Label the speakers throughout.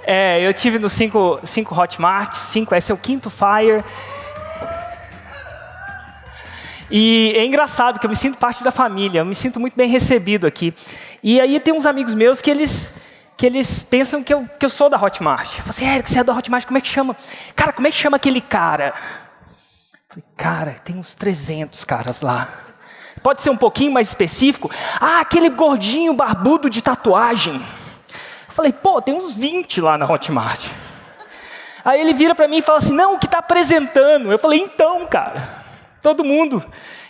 Speaker 1: Eu tive no 5 Hotmart, esse é o 5º Fire. E é engraçado que eu me sinto parte da família, eu me sinto muito bem recebido aqui. E aí tem uns amigos meus que eles pensam que eu sou da Hotmart. Eu falo assim, Érico, você é da Hotmart, como é que chama? Cara, como é que chama aquele cara? Eu falei, cara, tem uns 300 caras lá. Pode ser um pouquinho mais específico? Ah, aquele gordinho barbudo de tatuagem. Eu falei, pô, tem uns 20 lá na Hotmart. Aí ele vira para mim e fala assim, não, o que está apresentando? Eu falei, então, cara... Todo mundo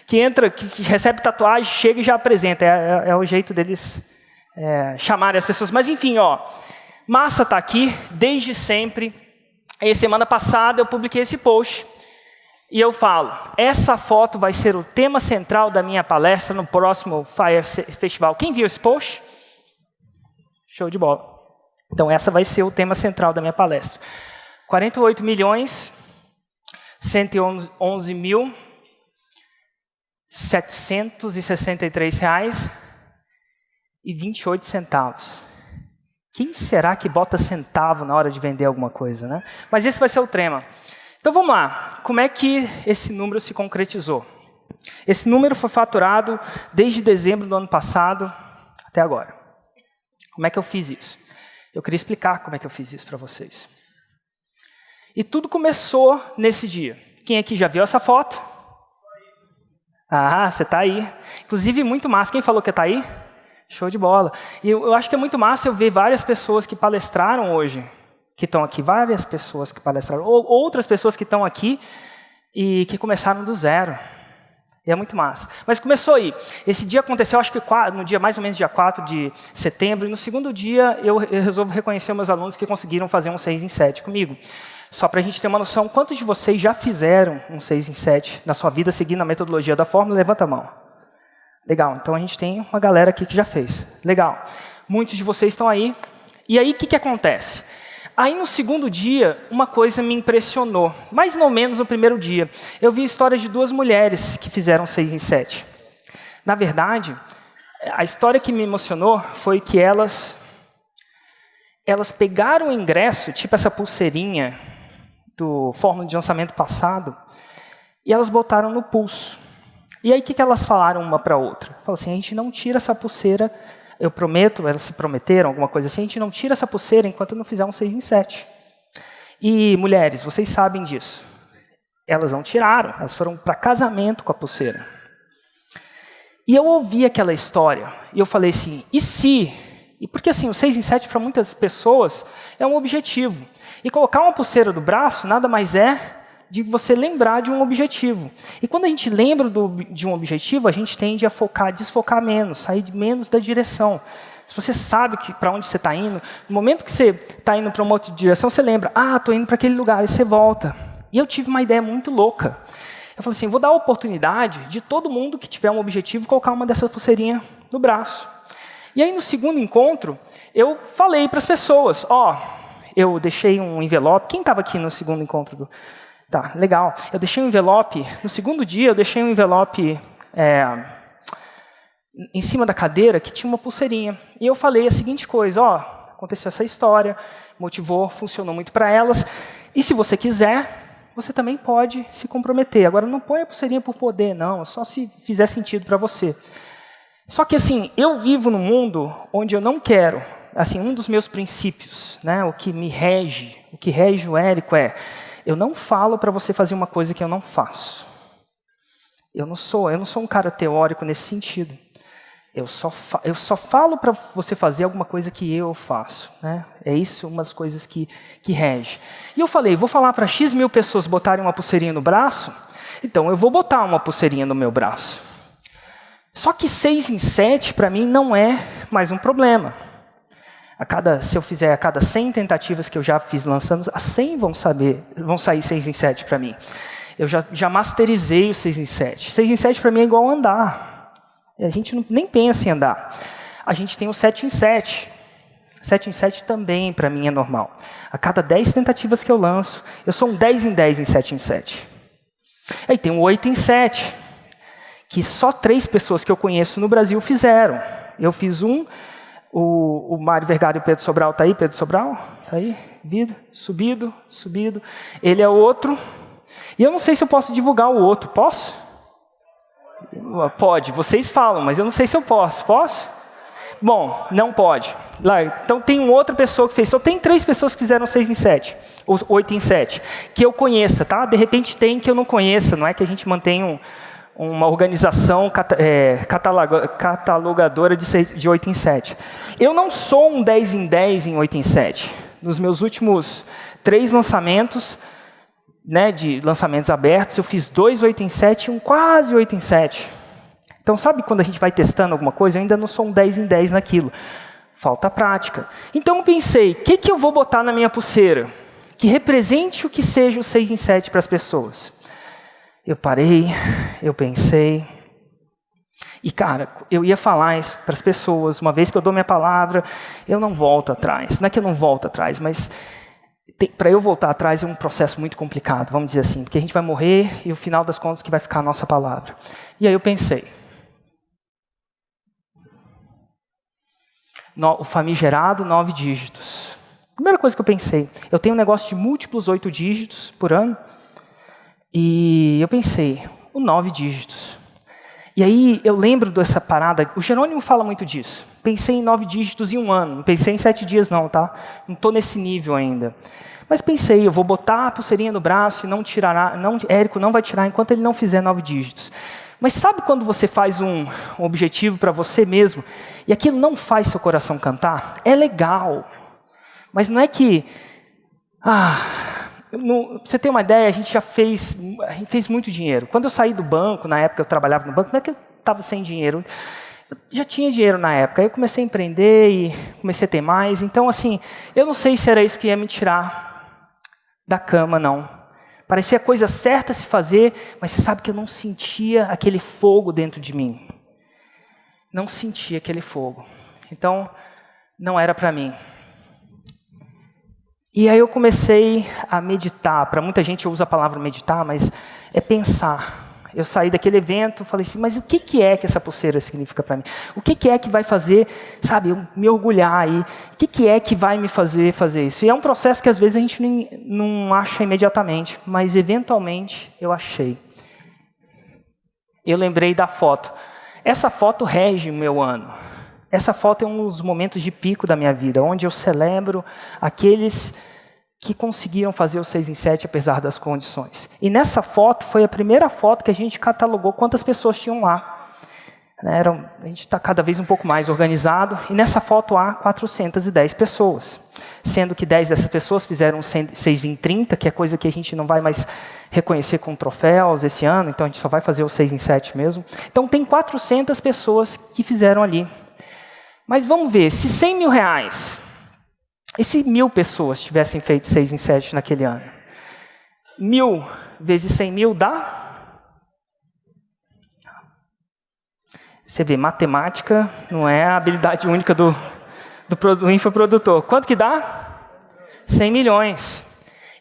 Speaker 1: que entra, que recebe tatuagem, chega e já apresenta. É o jeito deles chamarem as pessoas. Mas enfim, Massa está aqui desde sempre. E semana passada eu publiquei esse post. E eu falo, essa foto vai ser o tema central da minha palestra no próximo Fire Festival. Quem viu esse post? Show de bola. Então essa vai ser o tema central da minha palestra. 48 milhões, 111 mil... R$763,28. Quem será que bota centavo na hora de vender alguma coisa, né? Mas esse vai ser o tema. Então vamos lá. Como é que esse número se concretizou? Esse número foi faturado desde dezembro do ano passado até agora. Como é que eu fiz isso? Eu queria explicar como é que eu fiz isso para vocês. E tudo começou nesse dia. Quem aqui já viu essa foto? Ah, você está aí. Inclusive, muito massa. Quem falou que está aí? Show de bola. E eu acho que é muito massa eu ver várias pessoas que palestraram hoje, que estão aqui. Várias pessoas que palestraram. Ou outras pessoas que estão aqui e que começaram do zero. E é muito massa. Mas começou aí. Esse dia aconteceu, acho que no dia mais ou menos dia 4 de setembro. E no segundo dia, eu resolvo reconhecer meus alunos que conseguiram fazer um 6 em 7 comigo. Só para a gente ter uma noção, quantos de vocês já fizeram um 6 em 7 na sua vida, seguindo a metodologia da fórmula? Levanta a mão. Legal, então a gente tem uma galera aqui que já fez. Legal. Muitos de vocês estão aí. E aí, o que acontece? Aí, no segundo dia, uma coisa me impressionou. Mais ou menos no primeiro dia. Eu vi histórias de 2 mulheres que fizeram 6 em 7. Na verdade, a história que me emocionou foi que elas pegaram o ingresso, tipo essa pulseirinha do fórmula de lançamento passado, e elas botaram no pulso. E aí, o que elas falaram uma para a outra? Falaram assim, a gente não tira essa pulseira, eu prometo, elas se prometeram, alguma coisa assim, a gente não tira essa pulseira enquanto não fizer um 6 em 7. E, mulheres, vocês sabem disso. Elas não tiraram, elas foram para casamento com a pulseira. E eu ouvi aquela história, e eu falei assim, e se... E porque assim, o 6 em 7 para muitas pessoas é um objetivo. E colocar uma pulseira do braço nada mais é de você lembrar de um objetivo. E quando a gente lembra de um objetivo, a gente tende a desfocar menos, sair menos da direção. Se você sabe para onde você está indo, no momento que você está indo para uma outra direção, você lembra, estou indo para aquele lugar, e você volta. E eu tive uma ideia muito louca. Eu falei assim, vou dar a oportunidade de todo mundo que tiver um objetivo colocar uma dessas pulseirinhas no braço. E aí, no segundo encontro, eu falei para as pessoas, eu deixei um envelope. Quem estava aqui no segundo encontro? Tá, legal. Eu deixei um envelope, no segundo dia, eu deixei um envelope em cima da cadeira que tinha uma pulseirinha. E eu falei a seguinte coisa, aconteceu essa história, motivou, funcionou muito para elas. E se você quiser, você também pode se comprometer. Agora, não põe a pulseirinha por poder, não, só se fizer sentido para você. Só que, assim, eu vivo num mundo onde eu não quero, assim, um dos meus princípios, né, o que rege o Érico eu não falo para você fazer uma coisa que eu não faço. Eu não sou um cara teórico nesse sentido. Eu só falo para você fazer alguma coisa que eu faço, né? É isso uma das coisas que rege. E eu falei, vou falar para X mil pessoas botarem uma pulseirinha no braço, então eu vou botar uma pulseirinha no meu braço. Só que 6 em 7, para mim, não é mais um problema. Se eu fizer a cada 100 tentativas que eu já fiz lançando, as 100 vão sair 6 em 7 para mim. Eu já masterizei o 6 em 7. 6 em 7 para mim é igual andar. A gente nem pensa em andar. A gente tem o 7 em 7. 7 em 7 também, para mim, é normal. A cada 10 tentativas que eu lanço, eu sou um 10 em 10 em 7 em 7. Aí tem o 8 em 7. Que só 3 pessoas que eu conheço no Brasil fizeram. Eu fiz um O Mário Vergara e o Pedro Sobral, tá aí? Pedro Sobral? Tá aí? Subido. Ele é outro. E eu não sei se eu posso divulgar o outro. Posso? Pode. Vocês falam, mas eu não sei se eu posso. Posso? Bom, não pode. Lá, então tem uma outra pessoa que fez. Só tem 3 pessoas que fizeram 6 em 7. Ou 8 em 7. Que eu conheça, tá? De repente tem que eu não conheça. Não é que a gente mantém uma organização catalogadora de 8 em 7. Eu não sou um 10 em 10 em 8 em 7. Nos meus últimos 3 lançamentos, né, de lançamentos abertos, eu fiz 2 8 em 7 e um quase 8 em 7. Então, sabe quando a gente vai testando alguma coisa? Eu ainda não sou um 10 em 10 naquilo. Falta prática. Então, eu pensei, o que eu vou botar na minha pulseira que represente o que seja o 6 em 7 para as pessoas? Eu parei, eu pensei. E, cara, eu ia falar isso para as pessoas. Uma vez que eu dou minha palavra, eu não volto atrás. Não é que eu não volto atrás, mas para eu voltar atrás é um processo muito complicado, vamos dizer assim. Porque a gente vai morrer e, no final das contas, que vai ficar a nossa palavra. E aí eu pensei. O famigerado 9 dígitos. Primeira coisa que eu pensei. Eu tenho um negócio de múltiplos 8 dígitos por ano. E eu pensei, o 9 dígitos. E aí eu lembro dessa parada, o Jerônimo fala muito disso. Pensei em 9 dígitos em um ano, não pensei em 7 dias não, tá? Não estou nesse nível ainda. Mas pensei, eu vou botar a pulseirinha no braço e não tirará, Érico não vai tirar enquanto ele não fizer 9 dígitos. Mas sabe quando você faz um objetivo para você mesmo e aquilo não faz seu coração cantar? É legal, mas não é que... Pra você ter uma ideia, a gente fez muito dinheiro. Quando eu saí do banco, na época eu trabalhava no banco, não é que eu estava sem dinheiro. Eu já tinha dinheiro na época. Aí eu comecei a empreender e comecei a ter mais. Então, assim, eu não sei se era isso que ia me tirar da cama, não. Parecia a coisa certa a se fazer, mas você sabe que eu não sentia aquele fogo dentro de mim. Não sentia aquele fogo. Então, não era para mim. E aí eu comecei a meditar. Para muita gente eu uso a palavra meditar, mas é pensar. Eu saí daquele evento, falei assim, mas o que é que essa pulseira significa para mim? O que é que vai fazer, sabe, eu me orgulhar aí? O que é que vai me fazer isso? E é um processo que às vezes a gente não acha imediatamente, mas eventualmente eu achei. Eu lembrei da foto. Essa foto rege o meu ano. Essa foto é um dos momentos de pico da minha vida, onde eu celebro aqueles que conseguiram fazer o 6 em 7 apesar das condições. E nessa foto foi a primeira foto que a gente catalogou quantas pessoas tinham lá. A gente está cada vez um pouco mais organizado, e nessa foto há 410 pessoas. Sendo que 10 dessas pessoas fizeram 6 em 30, que é coisa que a gente não vai mais reconhecer com troféus esse ano, então a gente só vai fazer o 6 em 7 mesmo. Então tem 400 pessoas que fizeram ali. Mas vamos ver, se 100 mil reais, e se 1.000 pessoas tivessem feito 6 em 7 naquele ano? 1.000 vezes 100 mil dá? Você vê, matemática não é a habilidade única do infoprodutor. Quanto que dá? 100 milhões.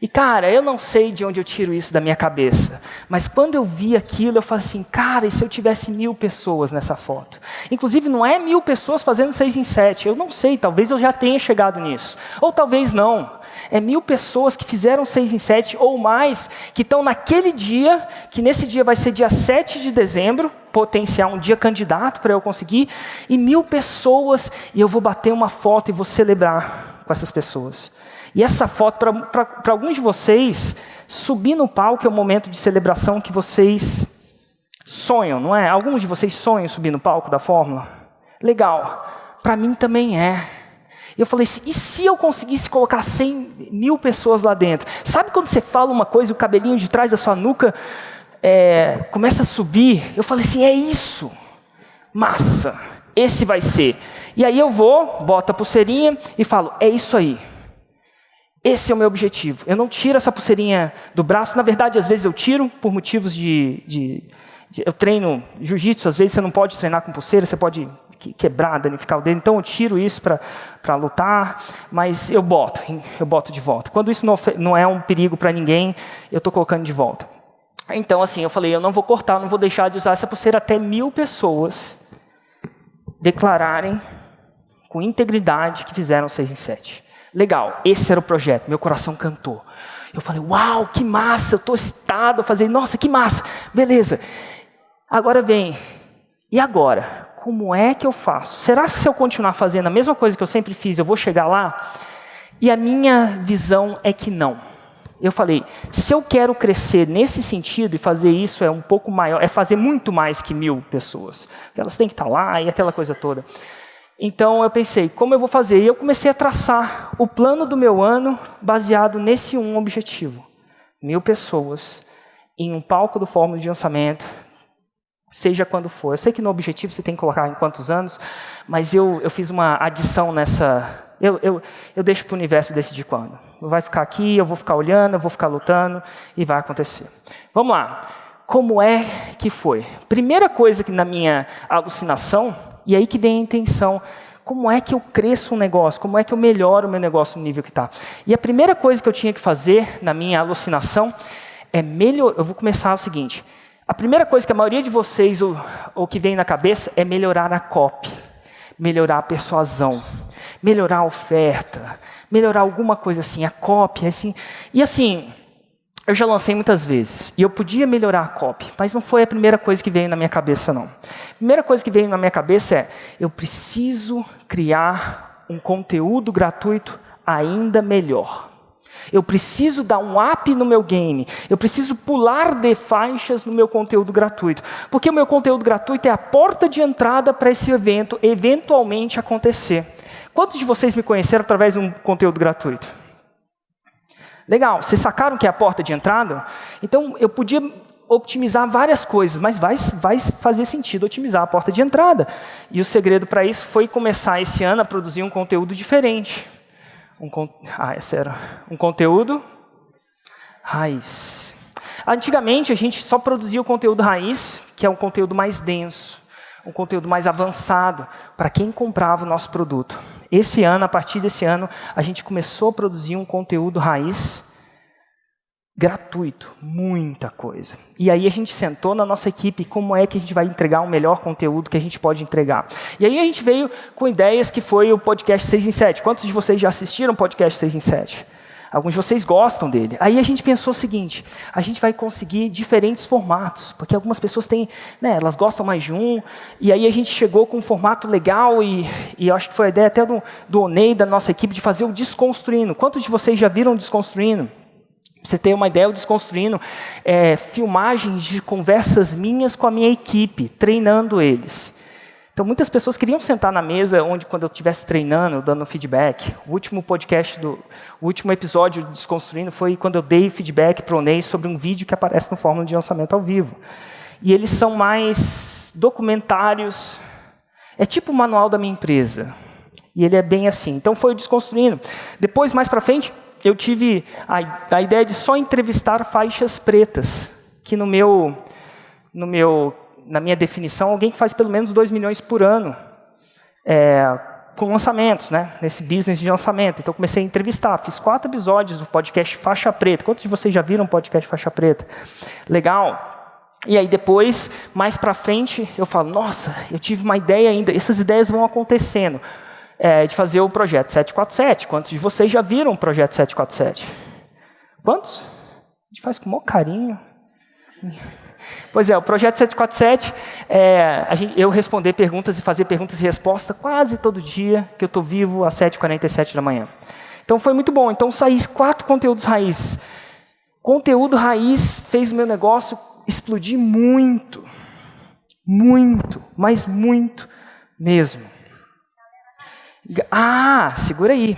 Speaker 1: E, cara, eu não sei de onde eu tiro isso da minha cabeça, mas quando eu vi aquilo, eu falei assim, cara, e se eu tivesse 1.000 pessoas nessa foto? Inclusive, não é 1.000 pessoas fazendo 6 em 7, eu não sei, talvez eu já tenha chegado nisso, ou talvez não. É 1.000 pessoas que fizeram 6 em 7 ou mais, que estão naquele dia, que nesse dia vai ser dia 7 de dezembro, potenciar um dia candidato para eu conseguir, e 1.000 pessoas, e eu vou bater uma foto e vou celebrar com essas pessoas. E essa foto, para alguns de vocês, subir no palco é o momento de celebração que vocês sonham, não é? Alguns de vocês sonham subir no palco da Fórmula? Legal. Para mim também é. Eu falei assim, e se eu conseguisse colocar 100.000 pessoas lá dentro? Sabe quando você fala uma coisa, o cabelinho de trás da sua nuca começa a subir? Eu falei assim, é isso. Massa. Esse vai ser. E aí eu boto a pulseirinha e falo, é isso aí. Esse é o meu objetivo. Eu não tiro essa pulseirinha do braço. Na verdade, às vezes eu tiro por motivos eu treino jiu-jitsu, às vezes você não pode treinar com pulseira, você pode quebrar, danificar o dedo. Então eu tiro isso para lutar, mas eu boto de volta. Quando isso não é um perigo para ninguém, eu estou colocando de volta. Então, assim, eu falei, eu não vou cortar, não vou deixar de usar essa pulseira até 1.000 pessoas declararem com integridade, que fizeram 6 em 7. Legal, esse era o projeto, meu coração cantou. Eu falei, uau, que massa, eu estou excitado. Eu falei, nossa, que massa, beleza. Agora vem, e agora? Como é que eu faço? Será que se eu continuar fazendo a mesma coisa que eu sempre fiz, eu vou chegar lá? E a minha visão é que não. Eu falei, se eu quero crescer nesse sentido, e fazer isso é um pouco maior, é fazer muito mais que 1000 pessoas. Elas têm que estar lá e aquela coisa toda. Então eu pensei, como eu vou fazer? E eu comecei a traçar o plano do meu ano baseado nesse um objetivo. 1000 pessoas em um palco do Fórmula de Lançamento, seja quando for. Eu sei que no objetivo você tem que colocar em quantos anos, mas eu fiz uma adição nessa... Eu deixo para o universo decidir quando. Vai ficar aqui, eu vou ficar olhando, eu vou ficar lutando e vai acontecer. Vamos lá. Como é que foi? Primeira coisa que na minha alucinação, e aí que vem a intenção, como é que eu cresço um negócio? Como é que eu melhoro o meu negócio no nível que está? E a primeira coisa que eu tinha que fazer na minha alucinação é melhorar. Eu vou começar o seguinte. A primeira coisa que a maioria de vocês, ou que vem na cabeça, é melhorar a copy, melhorar a persuasão, melhorar a oferta, melhorar alguma coisa assim, a copy, assim. E assim, eu já lancei muitas vezes, e eu podia melhorar a copy, mas não foi a primeira coisa que veio na minha cabeça, não. A primeira coisa que veio na minha cabeça é, eu preciso criar um conteúdo gratuito ainda melhor. Eu preciso dar um up no meu game. Eu preciso pular de faixas no meu conteúdo gratuito. Porque o meu conteúdo gratuito é a porta de entrada para esse evento eventualmente acontecer. Quantos de vocês me conheceram através de um conteúdo gratuito? Legal, vocês sacaram que é a porta de entrada? Então, eu podia optimizar várias coisas, mas vai fazer sentido otimizar a porta de entrada. E o segredo para isso foi começar esse ano a produzir um conteúdo diferente. Um conteúdo raiz. Antigamente, a gente só produzia o conteúdo raiz, que é um conteúdo mais denso, um conteúdo mais avançado, para quem comprava o nosso produto. Esse ano, a partir desse ano, a gente começou a produzir um conteúdo raiz gratuito, muita coisa. E aí a gente sentou na nossa equipe, como é que a gente vai entregar o melhor conteúdo que a gente pode entregar. E aí a gente veio com ideias que foi o podcast 6 em 7. Quantos de vocês já assistiram o podcast 6 em 7? Alguns de vocês gostam dele. Aí a gente pensou o seguinte, a gente vai conseguir diferentes formatos, porque algumas pessoas têm, né, elas gostam mais de um, e aí a gente chegou com um formato legal, e eu acho que foi a ideia até do Onei, da nossa equipe, de fazer o Desconstruindo. Quantos de vocês já viram o Desconstruindo? Pra você ter uma ideia, o Desconstruindo filmagens de conversas minhas com a minha equipe, treinando eles. Então, muitas pessoas queriam sentar na mesa onde, quando eu estivesse treinando, dando feedback. O último episódio do Desconstruindo foi quando eu dei feedback para o Ney sobre um vídeo que aparece no Fórmula de Lançamento ao vivo. E eles são mais documentários. É tipo o manual da minha empresa. E ele é bem assim. Então, foi o Desconstruindo. Depois, mais para frente, eu tive a ideia de só entrevistar faixas pretas, que na minha definição, alguém que faz pelo menos 2 milhões por ano com lançamentos, né, nesse business de lançamento. Então, eu comecei a entrevistar. Fiz 4 episódios do podcast Faixa Preta. Quantos de vocês já viram o podcast Faixa Preta? Legal. E aí, depois, mais para frente, eu falo, nossa, eu tive uma ideia ainda. Essas ideias vão acontecendo. De fazer o projeto 747. Quantos de vocês já viram o projeto 747? Quantos? A gente faz com o maior carinho. Pois é, o projeto 747, eu responder perguntas e fazer perguntas e respostas quase todo dia que eu estou vivo às 7h47 da manhã. Então foi muito bom. Então saí 4 conteúdos raiz. Conteúdo raiz fez o meu negócio explodir muito. Muito, mas muito mesmo. Segura aí.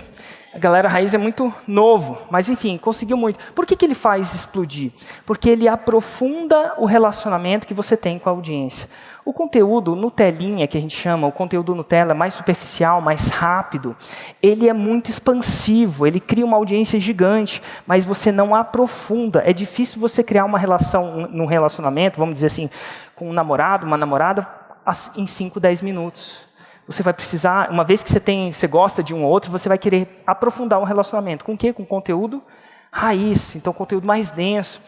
Speaker 1: A galera raiz é muito novo, mas enfim, conseguiu muito. Por que ele faz explodir? Porque ele aprofunda o relacionamento que você tem com a audiência. O conteúdo Nutelinha, que a gente chama, o conteúdo Nutella mais superficial, mais rápido, ele é muito expansivo, ele cria uma audiência gigante, mas você não aprofunda. É difícil você criar uma relação, num relacionamento, vamos dizer assim, com um namorado, uma namorada, em 5, 10 minutos. Você vai precisar, uma vez que você gosta de um ou outro, você vai querer aprofundar um relacionamento. Com o quê? Com conteúdo raiz, então conteúdo mais denso.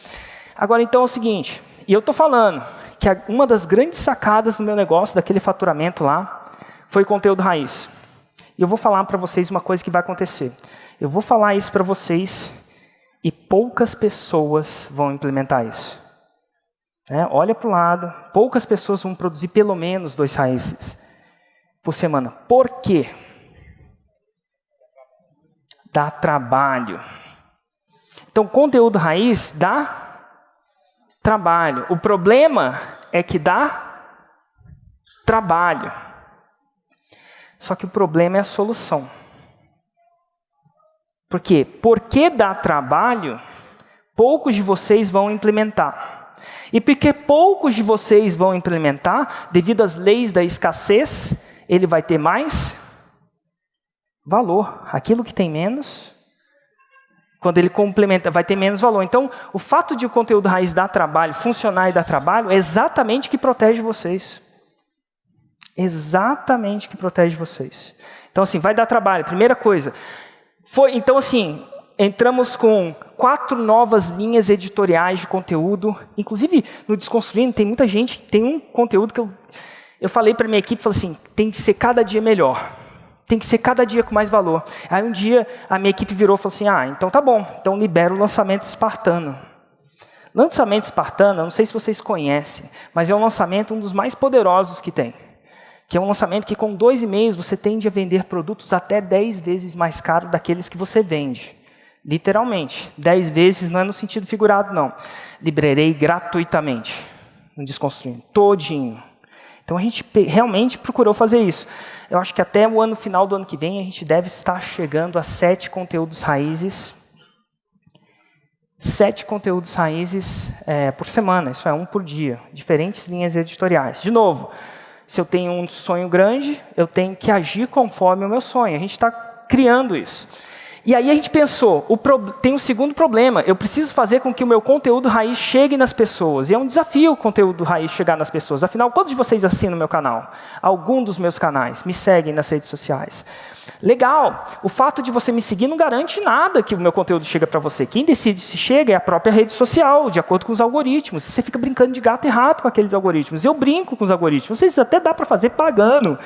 Speaker 1: Agora, então, é o seguinte, e eu estou falando que uma das grandes sacadas do meu negócio, daquele faturamento lá, foi conteúdo raiz. E eu vou falar para vocês uma coisa que vai acontecer. Eu vou falar isso para vocês e poucas pessoas vão implementar isso. Olha para o lado, poucas pessoas vão produzir pelo menos 2 raízes por semana. Por quê? Dá trabalho. Então, conteúdo raiz dá trabalho. O problema é que dá trabalho. Só que o problema é a solução. Por quê? Porque dá trabalho, poucos de vocês vão implementar. E porque poucos de vocês vão implementar, devido às leis da escassez, ele vai ter mais valor. Aquilo que tem menos, quando ele complementa, vai ter menos valor. Então, o fato de o conteúdo raiz dar trabalho, funcionar e dar trabalho, é exatamente o que protege vocês. Exatamente o que protege vocês. Então, assim, vai dar trabalho. Primeira coisa. Então, assim, entramos com 4 novas linhas editoriais de conteúdo. Inclusive, no Desconstruindo, tem muita gente, tem um conteúdo que eu falei para a minha equipe, falei assim, tem que ser cada dia melhor. Tem que ser cada dia com mais valor. Aí um dia, a minha equipe virou e falou assim, então tá bom, então libera o lançamento espartano. Lançamento espartano, eu não sei se vocês conhecem, mas é um lançamento, um dos mais poderosos que tem. Que é um lançamento que com 2 e-mails você tende a vender produtos até 10 vezes mais caros daqueles que você vende. Literalmente. 10 vezes não é no sentido figurado, não. Liberei gratuitamente. No Desconstruindo. Todinho. Então a gente realmente procurou fazer isso. Eu acho que até o final do ano que vem a gente deve estar chegando a 7 conteúdos raízes. 7 conteúdos raízes por semana. Isso é 1 por dia. Diferentes linhas editoriais. De novo. Se eu tenho um sonho grande, eu tenho que agir conforme o meu sonho. A gente está criando isso. E aí a gente pensou, tem um segundo problema. Eu preciso fazer com que o meu conteúdo raiz chegue nas pessoas. E é um desafio o conteúdo raiz chegar nas pessoas. Afinal, quantos de vocês assinam o meu canal? Algum dos meus canais. Me seguem nas redes sociais. Legal. O fato de você me seguir não garante nada que o meu conteúdo chega para você. Quem decide se chega é a própria rede social, de acordo com os algoritmos. Você fica brincando de gato e rato com aqueles algoritmos. Eu brinco com os algoritmos. Vocês até dá para fazer pagando.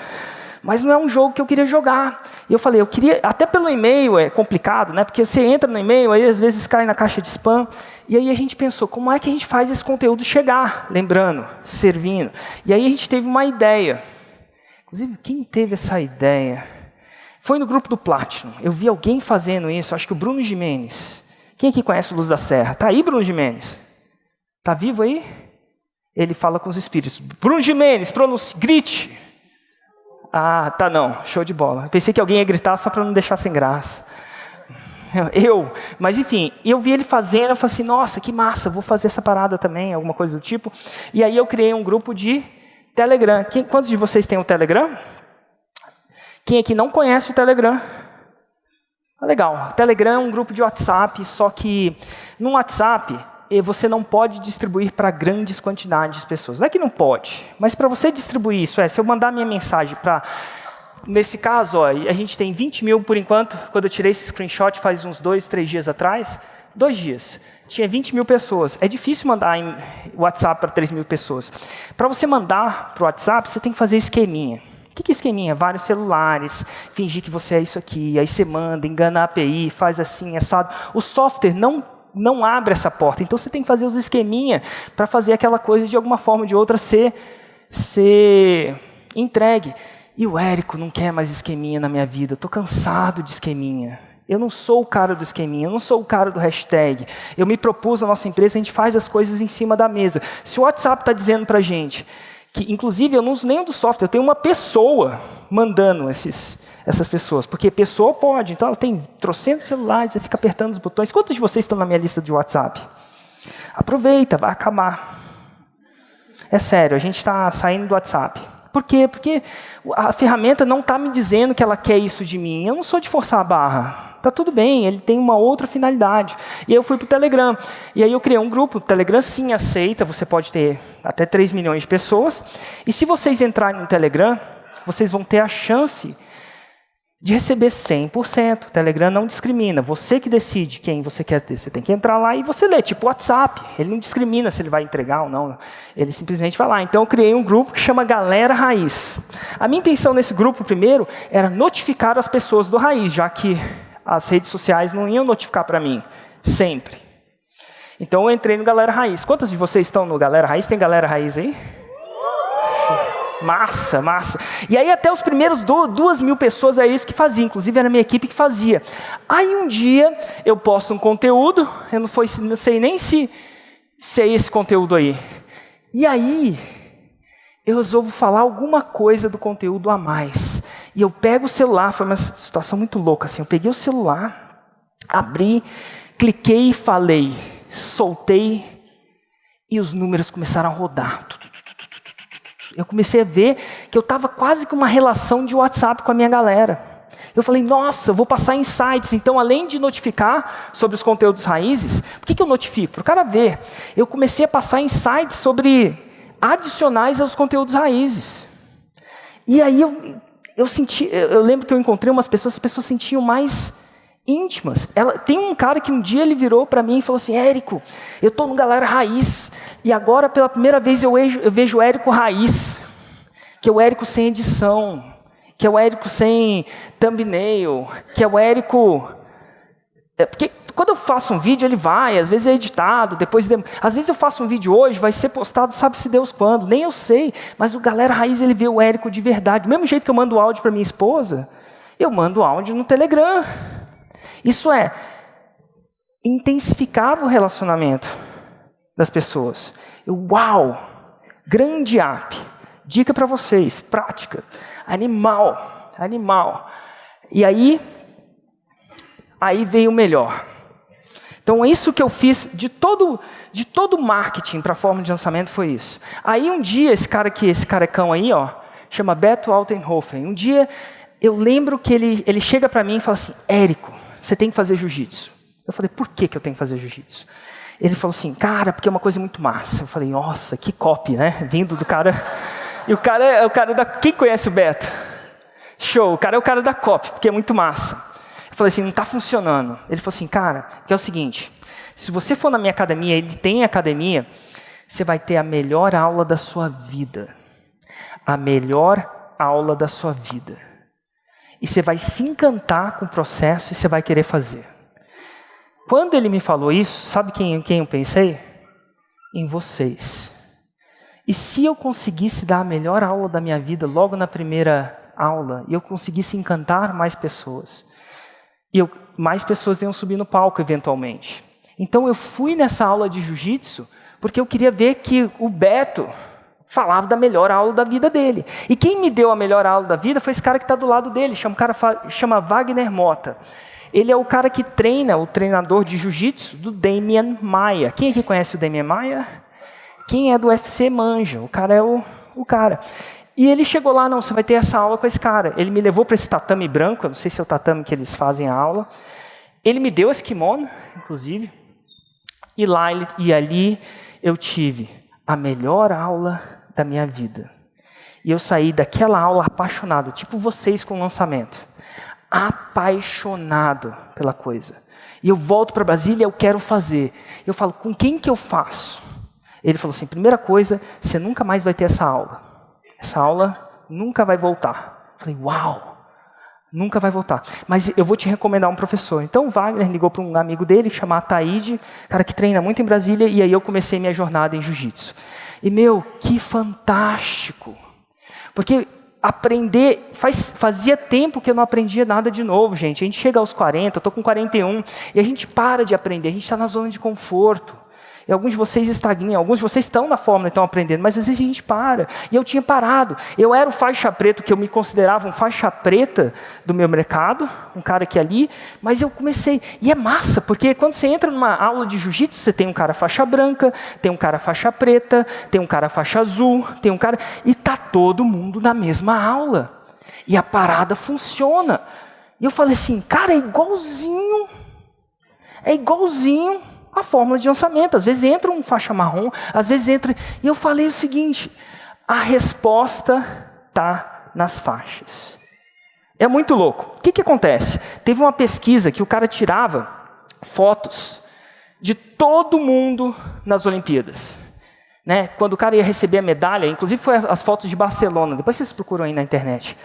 Speaker 1: Mas não é um jogo que eu queria jogar. E eu falei, até pelo e-mail é complicado, né? Porque você entra no e-mail, aí às vezes cai na caixa de spam. E aí a gente pensou, como é que a gente faz esse conteúdo chegar? Lembrando, servindo. E aí a gente teve uma ideia. Inclusive, quem teve essa ideia? Foi no grupo do Platinum. Eu vi alguém fazendo isso, acho que o Bruno Gimenez. Quem aqui conhece o Luz da Serra? Está aí, Bruno Gimenez? Está vivo aí? Ele fala com os espíritos. Bruno Gimenez, grite. Tá não, show de bola. Eu pensei que alguém ia gritar só para não deixar sem graça. Mas enfim, eu vi ele fazendo, eu falei assim, nossa, que massa, vou fazer essa parada também, alguma coisa do tipo. E aí eu criei um grupo de Telegram. Quantos de vocês têm o Telegram? Quem aqui não conhece o Telegram? Legal. O Telegram é um grupo de WhatsApp, só que no WhatsApp você não pode distribuir para grandes quantidades de pessoas. Não é que não pode, mas para você distribuir isso, se eu mandar minha mensagem para... Nesse caso, a gente tem 20 mil por enquanto. Quando eu tirei esse screenshot faz uns 2, 3 dias atrás, 2 dias, tinha 20 mil pessoas. É difícil mandar em WhatsApp para 3 mil pessoas. Para você mandar para o WhatsApp, você tem que fazer esqueminha. O que é esqueminha? Vários celulares, fingir que você é isso aqui, aí você manda, engana a API, faz assim, assado. O software não abre essa porta, então você tem que fazer os esqueminha para fazer aquela coisa de alguma forma ou de outra ser entregue. E o Érico não quer mais esqueminha na minha vida, eu estou cansado de esqueminha. Eu não sou o cara do esqueminha, eu não sou o cara do hashtag. Eu me propus na nossa empresa, a gente faz as coisas em cima da mesa. Se o WhatsApp está dizendo para a gente que, inclusive, eu não uso nem o do software, eu tenho uma pessoa mandando essas pessoas, porque pessoa pode, então ela tem trocentos celulares, você fica apertando os botões. Quantos de vocês estão na minha lista de WhatsApp? Aproveita, vai acabar. É sério, a gente está saindo do WhatsApp. Por quê? Porque a ferramenta não está me dizendo que ela quer isso de mim. Eu não sou de forçar a barra. Está tudo bem, ele tem uma outra finalidade. E aí eu fui para o Telegram. E aí eu criei um grupo. O Telegram sim aceita, você pode ter até 3 milhões de pessoas. E se vocês entrarem no Telegram, vocês vão ter a chance de receber 100%. O Telegram não discrimina. Você que decide quem você quer ter. Você tem que entrar lá e você lê, tipo o WhatsApp. Ele não discrimina se ele vai entregar ou não. Ele simplesmente vai lá. Então eu criei um grupo que chama Galera Raiz. A minha intenção nesse grupo, primeiro, era notificar as pessoas do Raiz, já que as redes sociais não iam notificar para mim, sempre. Então eu entrei no Galera Raiz. Quantos de vocês estão no Galera Raiz? Tem Galera Raiz aí? Massa, massa. E aí até os primeiros 2.000 pessoas era isso que fazia, inclusive era a minha equipe que fazia. Aí um dia eu posto um conteúdo, eu não sei nem se é esse conteúdo aí. E aí eu resolvo falar alguma coisa do conteúdo a mais. E eu pego o celular, foi uma situação muito louca assim, eu peguei o celular, abri, cliquei e falei, soltei e os números começaram a rodar. Eu comecei a ver que eu estava quase com uma relação de WhatsApp com a minha galera. Eu falei, nossa, eu vou passar insights. Então, além de notificar sobre os conteúdos raízes, por que eu notifico? Para o cara ver. Eu comecei a passar insights sobre adicionais aos conteúdos raízes. E aí eu lembro que eu encontrei umas pessoas, as pessoas se sentiam mais íntimas. Tem um cara que um dia ele virou para mim e falou assim, Érico, eu estou no Galera Raiz, e agora pela primeira vez eu vejo o Érico Raiz, que é o Érico sem edição, que é o Érico sem thumbnail, que é o Érico... Porque quando eu faço um vídeo, ele vai, às vezes é editado, às vezes eu faço um vídeo hoje, vai ser postado, sabe-se Deus quando, nem eu sei, mas o Galera Raiz, ele vê o Érico de verdade. Do mesmo jeito que eu mando áudio para minha esposa, eu mando áudio no Telegram. Isso intensificava o relacionamento das pessoas. Uau! Grande app. Dica para vocês, prática. Animal. E aí veio o melhor. Então, isso que eu fiz de todo marketing para a forma de lançamento foi isso. Aí um dia, esse carecão aí, ó, chama Beto Altenhofen. Um dia, eu lembro que ele chega para mim e fala assim, Érico, você tem que fazer jiu-jitsu. Eu falei, por que eu tenho que fazer jiu-jitsu? Ele falou assim, cara, porque é uma coisa muito massa. Eu falei, nossa, que copy, né? Vindo do cara... E o cara é o cara da... Quem conhece o Beto? Show, o cara é o cara da copy, porque é muito massa. Eu falei assim, não está funcionando. Ele falou assim, cara, que é o seguinte, se você for na minha academia, ele tem academia, você vai ter a melhor aula da sua vida. A melhor aula da sua vida. E você vai se encantar com o processo e você vai querer fazer. Quando ele me falou isso, sabe quem eu pensei? Em vocês. E se eu conseguisse dar a melhor aula da minha vida logo na primeira aula, e eu conseguisse encantar mais pessoas, mais pessoas iam subir no palco eventualmente. Então eu fui nessa aula de jiu-jitsu porque eu queria ver que o Beto falava da melhor aula da vida dele. E quem me deu a melhor aula da vida foi esse cara que está do lado dele, chama Wagner Mota. Ele é o cara que treina, o treinador de jiu-jitsu do Demian Maia. Quem aqui conhece o Demian Maia? Quem é do UFC manja, o cara é o cara. E ele chegou lá, não, você vai ter essa aula com esse cara. Ele me levou para esse tatame branco, eu não sei se é o tatame que eles fazem a aula. Ele me deu esse kimono, inclusive. E ali eu tive a melhor aula da minha vida. E eu saí daquela aula apaixonado, tipo vocês com o lançamento. Apaixonado pela coisa. E eu volto para Brasília, eu quero fazer. Eu falo, com quem que eu faço? Ele falou assim, primeira coisa, você nunca mais vai ter essa aula. Essa aula nunca vai voltar. Eu falei, uau, nunca vai voltar. Mas eu vou te recomendar um professor. Então o Wagner ligou para um amigo dele, chamado Ataíde, cara que treina muito em Brasília, e aí eu comecei minha jornada em jiu-jitsu. E que fantástico. Porque aprender, fazia tempo que eu não aprendia nada de novo, gente. A gente chega aos 40, eu estou com 41, e a gente para de aprender, a gente está na zona de conforto. E alguns de vocês estagnam, alguns de vocês estão na fórmula e estão aprendendo, mas às vezes a gente para. E eu tinha parado. Eu era o faixa preta, que eu me considerava um faixa preta do meu mercado, um cara que ali, mas eu comecei. E é massa, porque quando você entra numa aula de jiu-jitsu, você tem um cara faixa branca, tem um cara faixa preta, tem um cara faixa azul, tem um cara... E está todo mundo na mesma aula. E a parada funciona. E eu falei assim, cara, é igualzinho a fórmula de lançamento. Às vezes entra um faixa marrom, às vezes entra... E eu falei o seguinte, a resposta está nas faixas. É muito louco. O que acontece? Teve uma pesquisa que o cara tirava fotos de todo mundo nas Olimpíadas. Né? Quando o cara ia receber a medalha, inclusive foi as fotos de Barcelona, depois vocês procuram aí na internet.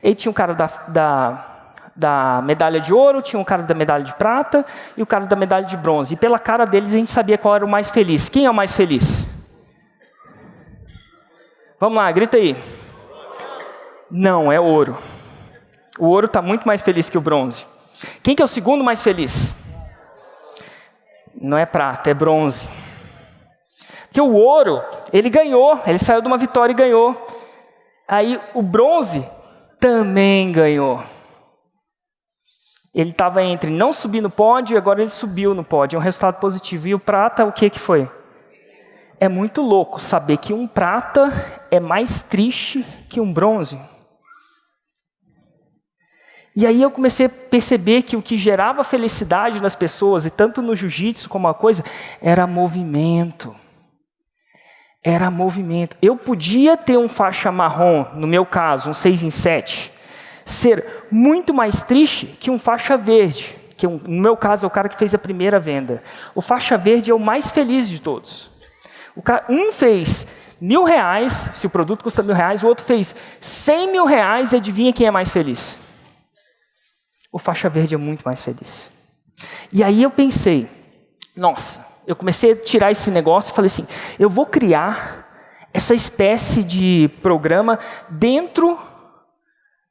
Speaker 1: Aí tinha um cara da medalha de ouro, tinha um cara da medalha de prata e o cara da medalha de bronze. E pela cara deles a gente sabia qual era o mais feliz. Quem é o mais feliz? Vamos lá, grita aí. Não, é ouro. O ouro está muito mais feliz que o bronze. Quem que é o segundo mais feliz? Não é prata, é bronze. Porque o ouro, ele ganhou, ele saiu de uma vitória e ganhou. Aí o bronze também ganhou. Ele estava entre não subir no pódio e agora ele subiu no pódio. É um resultado positivo. E o prata, o que foi? É muito louco saber que um prata é mais triste que um bronze. E aí eu comecei a perceber que o que gerava felicidade nas pessoas, e tanto no jiu-jitsu como a coisa, era movimento. Era movimento. Eu podia ter um faixa marrom, no meu caso, um 6 em 7, ser muito mais triste que um faixa verde, que no meu caso é o cara que fez a primeira venda. O faixa verde é o mais feliz de todos. Um fez R$1.000, se o produto custa R$1.000, o outro fez R$100.000, e adivinha quem é mais feliz? O faixa verde é muito mais feliz. E aí eu pensei, nossa, eu comecei a tirar esse negócio e falei assim, eu vou criar essa espécie de programa dentro,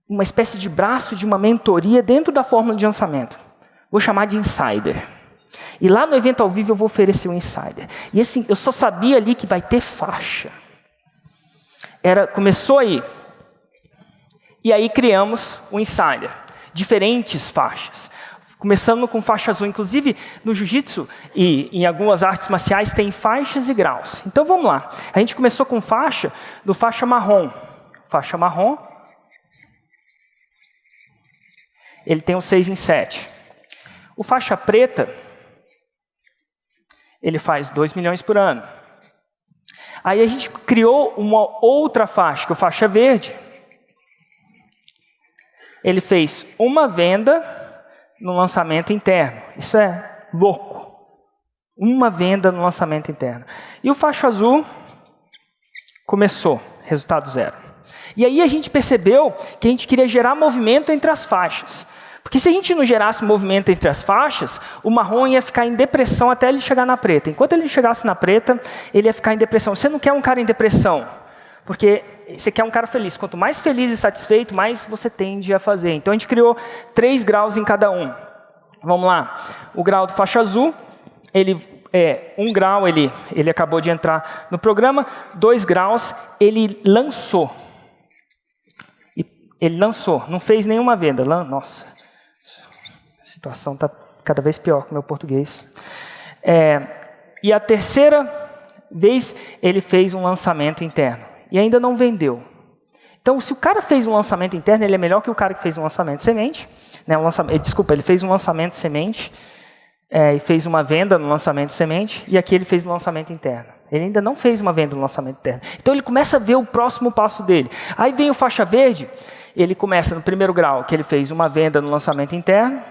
Speaker 1: uma espécie de braço de uma mentoria dentro da fórmula de lançamento. Vou chamar de Insider. E lá no evento ao vivo eu vou oferecer um Insider. E assim, eu só sabia ali que vai ter faixa. Começou aí. E aí criamos o Insider. Diferentes faixas. Começando com faixa azul. Inclusive, no jiu-jitsu e em algumas artes marciais tem faixas e graus. Então vamos lá. A gente começou com faixa marrom. Faixa marrom. Ele tem um 6 em 7. O faixa preta, ele faz 2 milhões por ano. Aí a gente criou uma outra faixa, que é o faixa verde. Ele fez uma venda no lançamento interno. Isso é louco. Uma venda no lançamento interno. E o faixa azul começou, resultado 0. E aí a gente percebeu que a gente queria gerar movimento entre as faixas. Porque se a gente não gerasse movimento entre as faixas, o marrom ia ficar em depressão até ele chegar na preta. Enquanto ele chegasse na preta, ele ia ficar em depressão. Você não quer um cara em depressão, porque você quer um cara feliz. Quanto mais feliz e satisfeito, mais você tende a fazer. Então a gente criou 3 graus em cada um. Vamos lá. O grau do faixa azul, um grau ele acabou de entrar no programa, 2 graus ele lançou. Ele lançou, não fez nenhuma venda. Nossa, a situação está cada vez pior com o meu português. E a terceira vez ele fez um lançamento interno. E ainda não vendeu. Então, se o cara fez um lançamento interno, ele é melhor que o cara que fez um lançamento semente. Né, ele fez um lançamento semente e fez uma venda no lançamento semente, e aqui ele fez um lançamento interno. Ele ainda não fez uma venda no lançamento interno. Então, ele começa a ver o próximo passo dele. Aí vem o faixa verde, ele começa no primeiro grau, que ele fez uma venda no lançamento interno,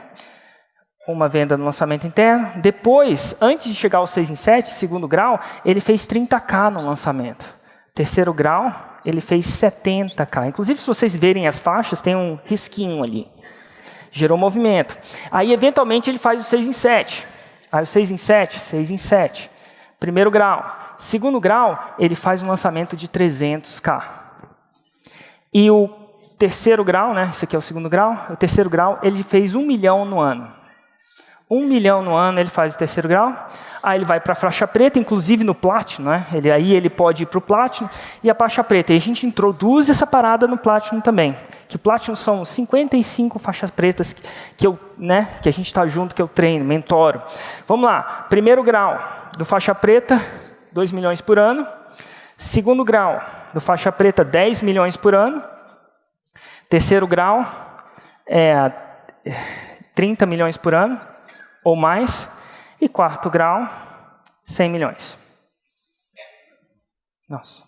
Speaker 1: uma venda no lançamento interno. Depois, antes de chegar ao 6 em 7, segundo grau, ele fez 30K no lançamento. Terceiro grau, ele fez 70K. Inclusive, se vocês verem as faixas, tem um risquinho ali. Gerou movimento. Aí, eventualmente, ele faz o 6 em 7. Aí, o 6 em 7, 6 em 7. Primeiro grau. Segundo grau, ele faz um lançamento de 300K. E o terceiro grau, né? Esse aqui é o segundo grau. O terceiro grau, ele fez 1 milhão no ano. 1 milhão no ano ele faz o terceiro grau. Aí ele vai para a faixa preta, inclusive no Platinum, né? Aí ele pode ir para o Platinum e a faixa preta. E a gente introduz essa parada no Platinum também. Que o Platinum são 55 faixas pretas que a gente está junto, que eu treino, mentoro. Vamos lá. Primeiro grau do faixa preta, 2 milhões por ano. Segundo grau do faixa preta, 10 milhões por ano. Terceiro grau, 30 milhões por ano ou mais. E quarto grau, 100 milhões. Nossa.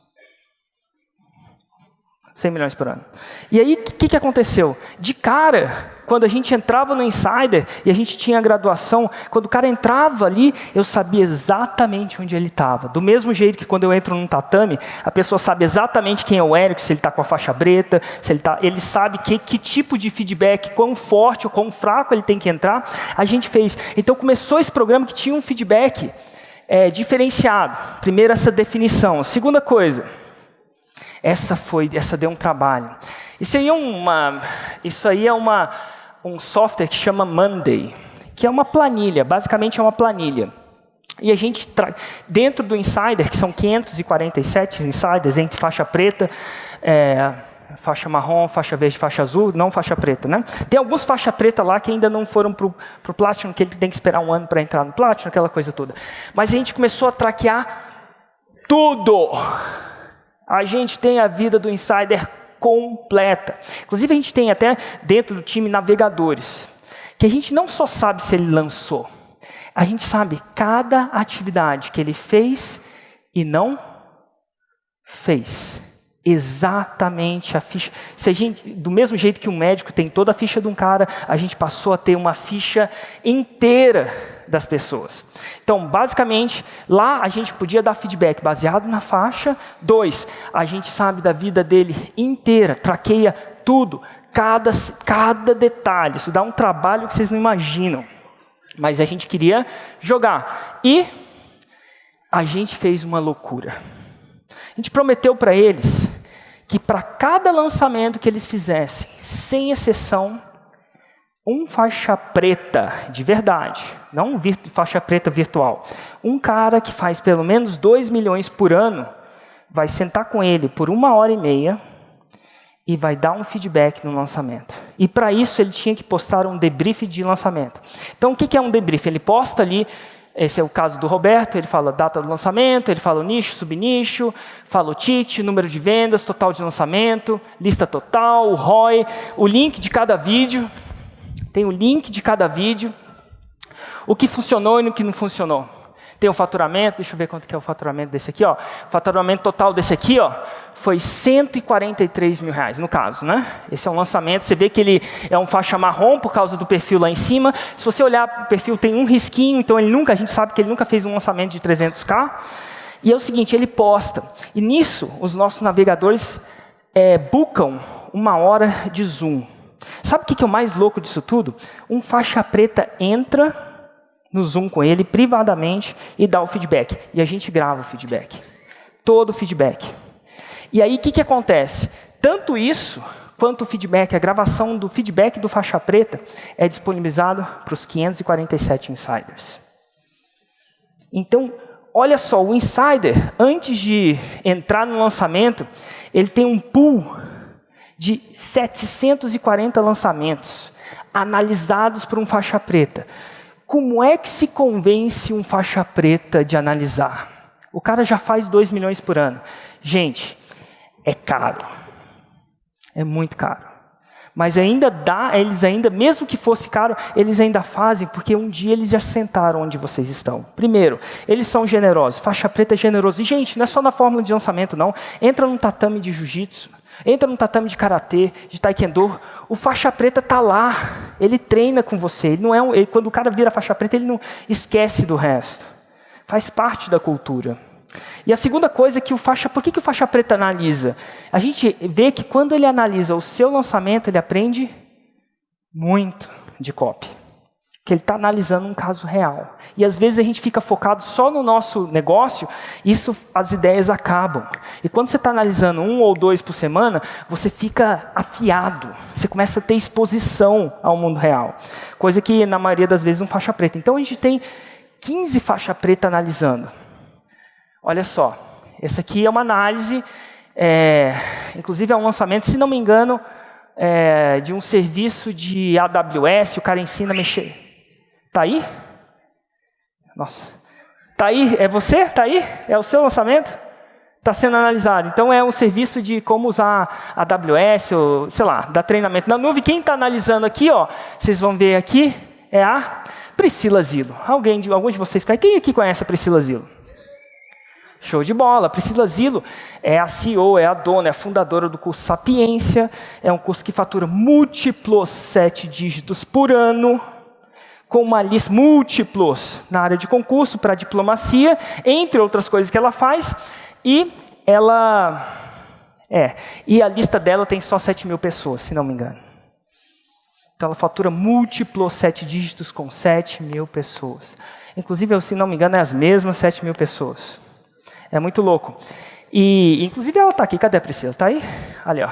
Speaker 1: 100 milhões por ano. E aí, o que aconteceu? De cara, quando a gente entrava no Insider, e a gente tinha a graduação, quando o cara entrava ali, eu sabia exatamente onde ele estava. Do mesmo jeito que quando eu entro num tatame, a pessoa sabe exatamente quem é o Érico, se ele está com a faixa preta, se ele sabe que tipo de feedback, quão forte ou quão fraco ele tem que entrar. A gente fez. Então, começou esse programa que tinha um feedback diferenciado. Primeiro, essa definição. Segunda coisa, essa deu um trabalho. Isso aí é um software que chama Monday, que é uma planilha, basicamente é uma planilha. E a gente, dentro do Insider, que são 547 Insiders, entre faixa preta, faixa marrom, faixa verde, faixa azul, não faixa preta, né? Tem alguns faixa preta lá que ainda não foram para o Platinum, que ele tem que esperar um ano para entrar no Platinum, aquela coisa toda. Mas a gente começou a traquear tudo. A gente tem a vida do Insider completa. Inclusive, a gente tem até dentro do time navegadores, que a gente não só sabe se ele lançou, a gente sabe cada atividade que ele fez e não fez. Exatamente a ficha. Se a gente, do mesmo jeito que um médico tem toda a ficha de um cara, a gente passou a ter uma ficha inteira das pessoas. Então, basicamente, lá a gente podia dar feedback baseado na faixa. 2, a gente sabe da vida dele inteira, traqueia tudo, cada detalhe. Isso dá um trabalho que vocês não imaginam. Mas a gente queria jogar. E a gente fez uma loucura. A gente prometeu para eles que para cada lançamento que eles fizessem, sem exceção, um faixa preta de verdade, não um faixa preta virtual, um cara que faz pelo menos 2 milhões por ano, vai sentar com ele por 1h30 e vai dar um feedback no lançamento. E para isso ele tinha que postar um debrief de lançamento. Então o que é um debrief? Ele posta ali. Esse é o caso do Roberto, ele fala a data do lançamento, ele fala o nicho, subnicho, fala o ticket, número de vendas, total de lançamento, lista total, o ROI, o link de cada vídeo, tem o link de cada vídeo, o que funcionou e o que não funcionou. Tem o faturamento, deixa eu ver quanto que é o faturamento desse aqui, ó. O faturamento total desse aqui, ó, foi R$143 mil, no caso, né? Esse é um lançamento, você vê que ele é um faixa marrom por causa do perfil lá em cima. Se você olhar o perfil, tem um risquinho, então a gente sabe que ele nunca fez um lançamento de 300K. E é o seguinte, ele posta. E nisso, os nossos navegadores bookam 1 hora de Zoom. Sabe o que é o mais louco disso tudo? Um faixa preta entra no Zoom com ele, privadamente, e dá o feedback. E a gente grava o feedback. Todo o feedback. E aí, o que acontece? Tanto isso, quanto o feedback, a gravação do feedback do faixa preta, é disponibilizado para os 547 Insiders. Então, olha só, o Insider, antes de entrar no lançamento, ele tem um pool de 740 lançamentos, analisados por um faixa preta. Como é que se convence um faixa preta de analisar? O cara já faz 2 milhões por ano. Gente, é caro. É muito caro. Mas eles ainda, mesmo que fosse caro, eles ainda fazem, porque um dia eles já sentaram onde vocês estão. Primeiro, eles são generosos. Faixa preta é generoso. E, gente, não é só na fórmula de lançamento, não. Entra num tatame de jiu-jitsu, entra num tatame de karatê, de taekwondo. O faixa preta está lá, ele treina com você. Quando o cara vira faixa preta, ele não esquece do resto. Faz parte da cultura. E a segunda coisa é que por que o faixa preta analisa? A gente vê que quando ele analisa o seu lançamento, ele aprende muito de copy. Que ele está analisando um caso real. E às vezes a gente fica focado só no nosso negócio, as ideias acabam. E quando você está analisando 1 ou 2 por semana, você fica afiado. Você começa a ter exposição ao mundo real. Coisa que na maioria das vezes um faixa preta. Então a gente tem 15 faixa preta analisando. Olha só, essa aqui é uma análise, inclusive é um lançamento, se não me engano, de um serviço de AWS, o cara ensina a mexer. Tá aí? Nossa. Tá aí? É você? Tá aí? É o seu lançamento? Está sendo analisado. Então, é um serviço de como usar AWS, ou, sei lá, dar treinamento na nuvem. Quem está analisando aqui, ó, vocês vão ver aqui, é a Priscila Zilo. Algum de vocês conhece? Quem aqui conhece a Priscila Zilo? Show de bola. Priscila Zilo é a CEO, é a dona, é a fundadora do curso Sapiência. É um curso que fatura múltiplos 7 dígitos por ano, com uma lista múltiplos na área de concurso para diplomacia, entre outras coisas que ela faz. E a lista dela tem só 7 mil pessoas, se não me engano. Então ela fatura múltiplos 7 dígitos com 7 mil pessoas. Inclusive, se não me engano, é as mesmas 7 mil pessoas. É muito louco. E, inclusive, ela está aqui. Cadê a Priscila? Está aí? Ali, ó.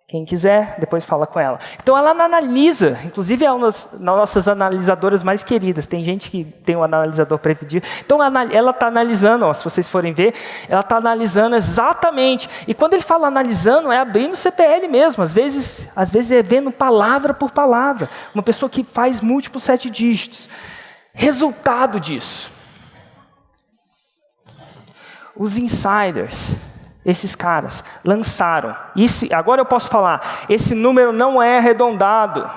Speaker 1: Quem quiser, depois fala com ela. Então, ela analisa. Inclusive, é uma das nossas analisadoras mais queridas. Tem gente que tem um analisador preferido. Então, ela está analisando, ó, se vocês forem ver, ela está analisando exatamente. E quando ele fala analisando, é abrindo o CPL mesmo. Às vezes é vendo palavra por palavra. Uma pessoa que faz múltiplos 7 dígitos. Resultado disso. Os insiders, esses caras, lançaram. Agora eu posso falar, esse número não é arredondado.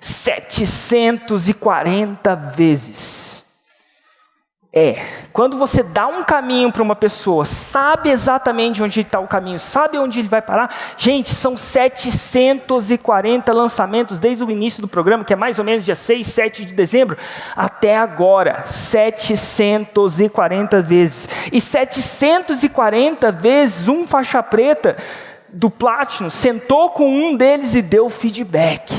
Speaker 1: 740 vezes. Quando você dá um caminho para uma pessoa, sabe exatamente onde está o caminho, sabe onde ele vai parar. Gente, são 740 lançamentos desde o início do programa, que é mais ou menos dia 6, 7 de dezembro, até agora. 740 vezes. E 740 vezes um faixa preta do Platinum sentou com um deles e deu feedback.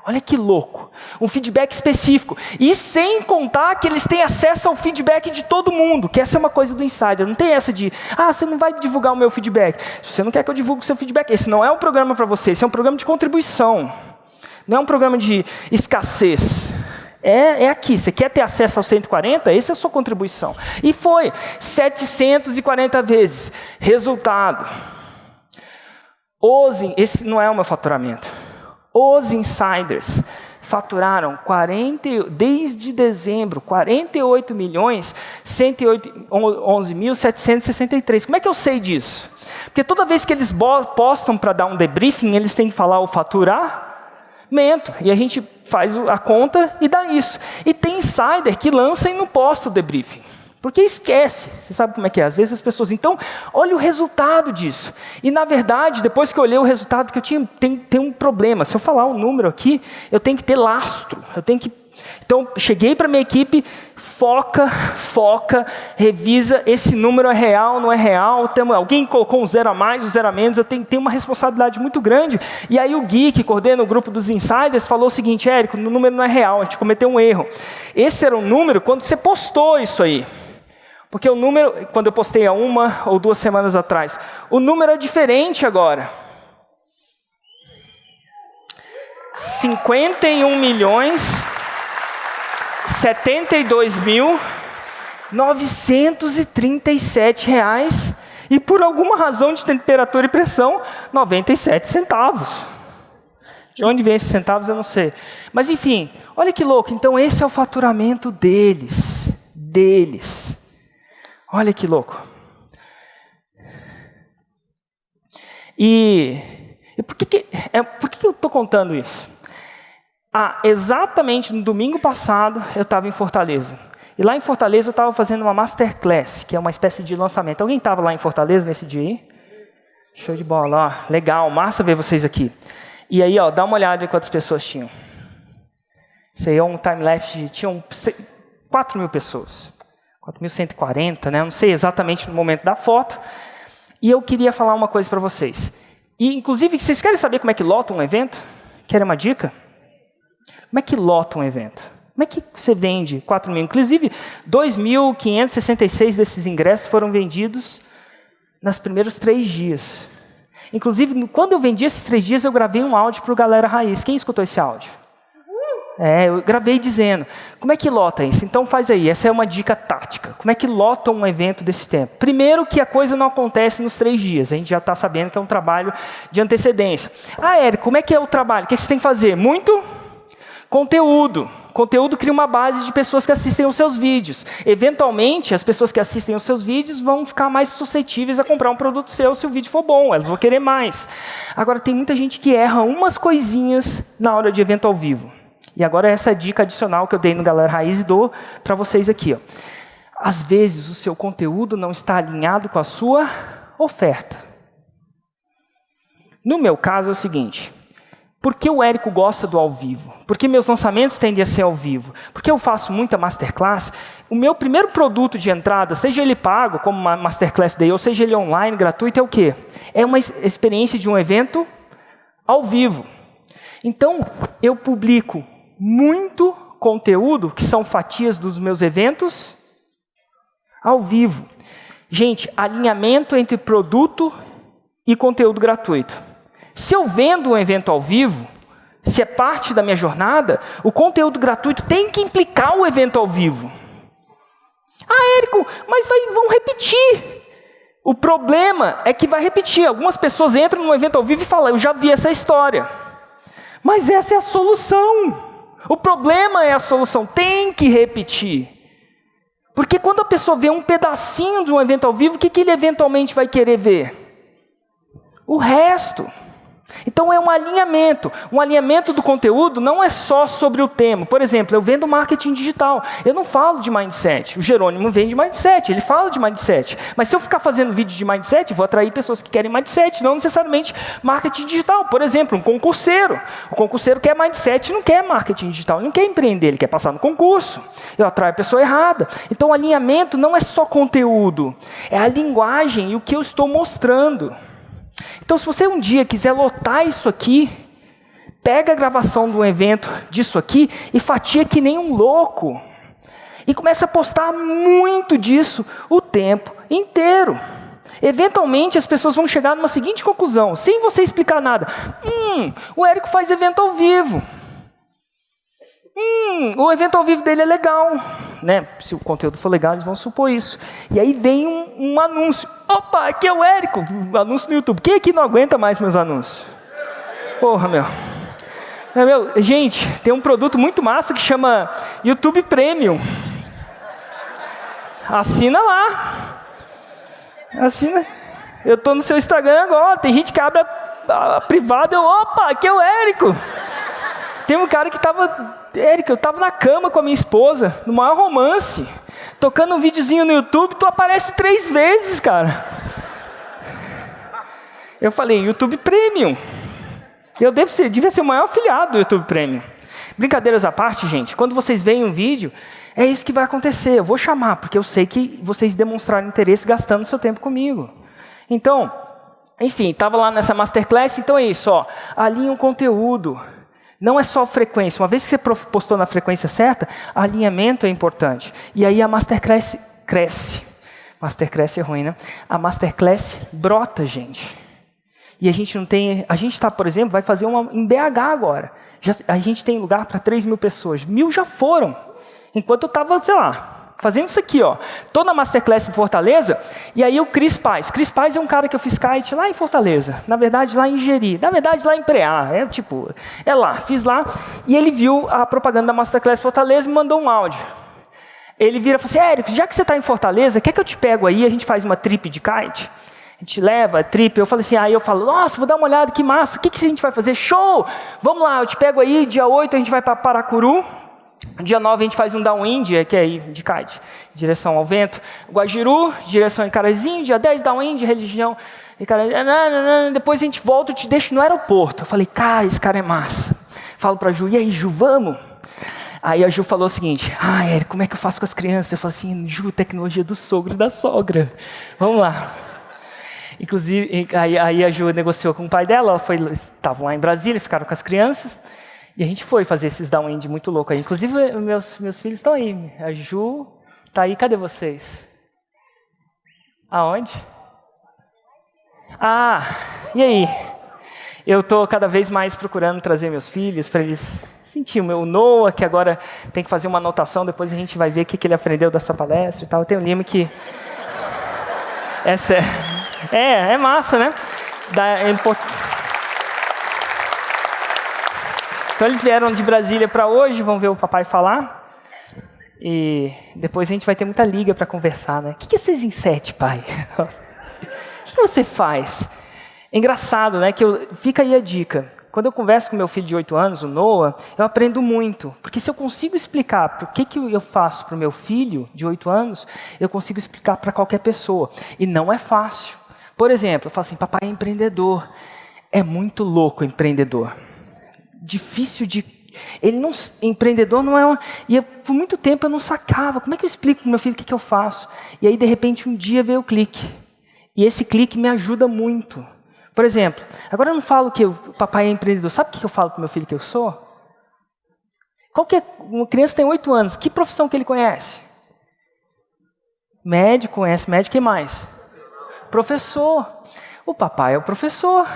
Speaker 1: Olha que louco, um feedback específico. E sem contar que eles têm acesso ao feedback de todo mundo, que essa é uma coisa do Insider. Não tem essa de, você não vai divulgar o meu feedback. Se você não quer que eu divulgue o seu feedback, esse não é um programa para você, esse é um programa de contribuição. Não é um programa de escassez. É aqui, você quer ter acesso aos 140? Essa é a sua contribuição. E foi 740 vezes. Resultado. Esse não é o meu faturamento. Os insiders faturaram desde dezembro, 48.111.763. Como é que eu sei disso? Porque toda vez que eles postam para dar um debriefing, eles têm que falar o faturamento. E a gente faz a conta e dá isso. E tem insider que lança e não posta o debriefing. Porque esquece, você sabe como é que é, às vezes as pessoas... Então, olha o resultado disso. E, na verdade, depois que eu olhei o resultado que eu tinha, tem um problema. Se eu falar um número aqui, eu tenho que ter lastro. Então, cheguei para a minha equipe, foca, revisa, esse número é real, não é real, alguém colocou um 0 a mais, um 0 a menos, eu tenho uma responsabilidade muito grande. E aí o Gui, que coordena o grupo dos insiders, falou o seguinte: Érico, o número não é real, a gente cometeu um erro. Esse era o número quando você postou isso aí. Porque o número, quando eu postei há 1 ou 2 semanas atrás, o número é diferente agora. 51.072.937 reais e, por alguma razão de temperatura e pressão, 97 centavos. De onde vem esses centavos eu não sei. Mas enfim, olha que louco. Então esse é o faturamento deles. Olha que louco. E por que eu estou contando isso? Exatamente no domingo passado, eu estava em Fortaleza. E lá em Fortaleza eu estava fazendo uma masterclass, que é uma espécie de lançamento. Alguém estava lá em Fortaleza nesse dia aí? Show de bola, ó. Legal, massa ver vocês aqui. E aí, ó, dá uma olhada em quantas pessoas tinham. Isso aí é um time-lapse, tinham 4 mil pessoas. 4.140, né? Eu não sei exatamente no momento da foto. E eu queria falar uma coisa para vocês. E, inclusive, vocês querem saber como é que lota um evento? Querem uma dica? Como é que lota um evento? Como é que você vende 4 mil? Inclusive, 2.566 desses ingressos foram vendidos nos primeiros 3 dias. Inclusive, quando eu vendi esses 3 dias, eu gravei um áudio para o Galera Raiz. Quem escutou esse áudio? Eu gravei dizendo, como é que lota isso? Então faz aí, essa é uma dica tática. Como é que lota um evento desse tempo? Primeiro que a coisa não acontece nos 3 dias, a gente já está sabendo que é um trabalho de antecedência. Érico, como é que é o trabalho? O que você tem que fazer? Muito conteúdo. Conteúdo cria uma base de pessoas que assistem os seus vídeos. Eventualmente, as pessoas que assistem os seus vídeos vão ficar mais suscetíveis a comprar um produto seu se o vídeo for bom, elas vão querer mais. Agora, tem muita gente que erra umas coisinhas na hora de evento ao vivo. E agora essa é a dica adicional que eu dei no Galera Raiz e dou para vocês aqui. Ó. Às vezes, o seu conteúdo não está alinhado com a sua oferta. No meu caso é o seguinte: por que o Érico gosta do ao vivo? Porque meus lançamentos tendem a ser ao vivo. Porque eu faço muita masterclass. O meu primeiro produto de entrada, seja ele pago, como uma masterclass daí, ou seja ele online, gratuito, é o quê? É uma experiência de um evento ao vivo. Então, eu publico muito conteúdo, que são fatias dos meus eventos, ao vivo. Gente, alinhamento entre produto e conteúdo gratuito. Se eu vendo um evento ao vivo, se é parte da minha jornada, o conteúdo gratuito tem que implicar o evento ao vivo. Ah, Érico, mas vão repetir. O problema é que vai repetir. Algumas pessoas entram num evento ao vivo e falam, eu já vi essa história. Mas essa é a solução. O problema é a solução. Tem que repetir. Porque quando a pessoa vê um pedacinho de um evento ao vivo, o que ele eventualmente vai querer ver? O resto. Então é um alinhamento. Um alinhamento do conteúdo não é só sobre o tema. Por exemplo, eu vendo marketing digital. Eu não falo de mindset. O Jerônimo vende mindset, ele fala de mindset. Mas se eu ficar fazendo vídeo de mindset, vou atrair pessoas que querem mindset, não necessariamente marketing digital. Por exemplo, um concurseiro. O concurseiro quer mindset, não quer marketing digital, ele não quer empreender, ele quer passar no concurso. Eu atraio a pessoa errada. Então o alinhamento não é só conteúdo, é a linguagem e o que eu estou mostrando. Então, se você um dia quiser lotar isso aqui, pega a gravação de um evento disso aqui e fatia que nem um louco. E começa a postar muito disso o tempo inteiro. Eventualmente, as pessoas vão chegar numa seguinte conclusão, sem você explicar nada. O Érico faz evento ao vivo. O evento ao vivo dele é legal. Né? Se o conteúdo for legal, eles vão supor isso. E aí vem um anúncio. Opa, aqui é o Érico. Anúncio no YouTube. Quem aqui não aguenta mais meus anúncios? Porra, meu. Gente, tem um produto muito massa que chama YouTube Premium. Assina lá. Assina. Eu estou no seu Instagram agora. Tem gente que abre a privada. Opa, aqui é o Érico. Tem um cara que estava... Érico, eu estava na cama com a minha esposa, no maior romance, tocando um videozinho no YouTube, tu aparece 3 vezes, cara. Eu falei, YouTube Premium. Eu devia ser o maior afiliado do YouTube Premium. Brincadeiras à parte, gente, quando vocês veem um vídeo, é isso que vai acontecer. Eu vou chamar, porque eu sei que vocês demonstraram interesse gastando seu tempo comigo. Então, enfim, estava lá nessa masterclass, então é isso, ó, alinha o conteúdo. Não é só frequência. Uma vez que você postou na frequência certa, alinhamento é importante. E aí a masterclass cresce. Masterclass é ruim, né? A masterclass brota, gente. E a gente não tem... A gente está, por exemplo, vai fazer uma em BH agora. A gente tem lugar para 3.000 pessoas. 1.000 já foram. Enquanto eu estava, sei lá, fazendo isso aqui, ó. Tô na masterclass em Fortaleza, e aí o Cris Paz. Cris Paz é um cara que eu fiz kite lá em Fortaleza. Na verdade, lá em Jeri. Na verdade, lá em Preá. É lá. Fiz lá, e ele viu a propaganda da masterclass Fortaleza e mandou um áudio. Ele vira e fala assim, Érico, já que você está em Fortaleza, quer que eu te pego aí, a gente faz uma trip de kite? A gente leva a trip, eu falei assim, aí eu falo, nossa, vou dar uma olhada, que massa, o que a gente vai fazer? Show! Vamos lá, eu te pego aí, dia 8 a gente vai para Paracuru. Dia 9 a gente faz um downwind, que é ir de kite, direção ao vento. Guajiru, direção Icarazinho. Dia 10, downwind, religião. Depois a gente volta, eu te deixo no aeroporto. Eu falei, cara, esse cara é massa. Falo pra Ju, e aí, Ju, vamos? Aí a Ju falou o seguinte, Érico, como é que eu faço com as crianças? Eu falei assim, Ju, tecnologia do sogro e da sogra. Vamos lá. Inclusive, aí a Ju negociou com o pai dela, estavam lá em Brasília, ficaram com as crianças. E a gente foi fazer esses downwind muito louco aí. Inclusive, meus filhos estão aí. A Ju está aí. Cadê vocês? Aonde? E aí? Eu estou cada vez mais procurando trazer meus filhos para eles sentir o meu Noah, que agora tem que fazer uma anotação, depois a gente vai ver o que ele aprendeu dessa palestra e tal. Tem um Lima que... Essa é massa, né? Então eles vieram de Brasília para hoje, vão ver o papai falar. E depois a gente vai ter muita liga para conversar, né? O que é 6 em 7, pai? O que você faz? É engraçado, né? Fica aí a dica. quando eu converso com meu filho de 8 anos, o Noah, eu aprendo muito. Porque se eu consigo explicar por que eu faço para o meu filho de 8 anos, eu consigo explicar para qualquer pessoa. E não é fácil. Por exemplo, eu falo assim, papai é empreendedor. É muito louco empreendedor. Difícil de... empreendedor não é uma... E por muito tempo eu não sacava. Como é que eu explico para o meu filho o que eu faço? E aí, de repente, um dia veio o clique. E esse clique me ajuda muito. Por exemplo, agora eu não falo que o papai é empreendedor. Sabe o que eu falo para o meu filho que eu sou? Uma criança tem 8 anos. Que profissão que ele conhece? Médico, conhece médico e mais? Professor. O papai é o professor.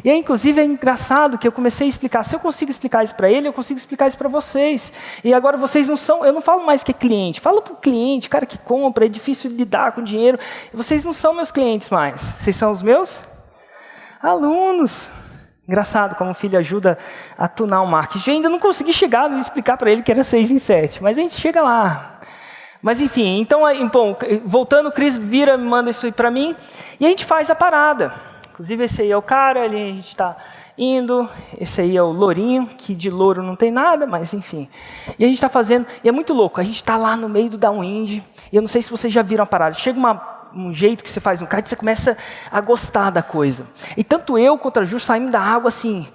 Speaker 1: E aí, inclusive, é engraçado que eu comecei a explicar. Se eu consigo explicar isso para ele, eu consigo explicar isso para vocês. E agora vocês não são... Eu não falo mais que é cliente. Falo para o cliente, cara que compra, é difícil lidar com dinheiro. Vocês não são meus clientes mais. Vocês são os meus alunos. Engraçado como o filho ajuda a tunar o marketing. Eu ainda não consegui chegar e explicar para ele que era 6 em 7. Mas a gente chega lá. Mas enfim, então, bom, voltando, o Cris vira, manda isso aí para mim. E a gente faz a parada. Inclusive, esse aí é o cara, ali a gente está indo. Esse aí é o lourinho, que de louro não tem nada, mas enfim. E a gente está fazendo, e é muito louco, a gente está lá no meio do downwind, e eu não sei se vocês já viram a parada. Chega um jeito que você faz um kite, você começa a gostar da coisa. E tanto eu quanto a Ju saímos da água assim,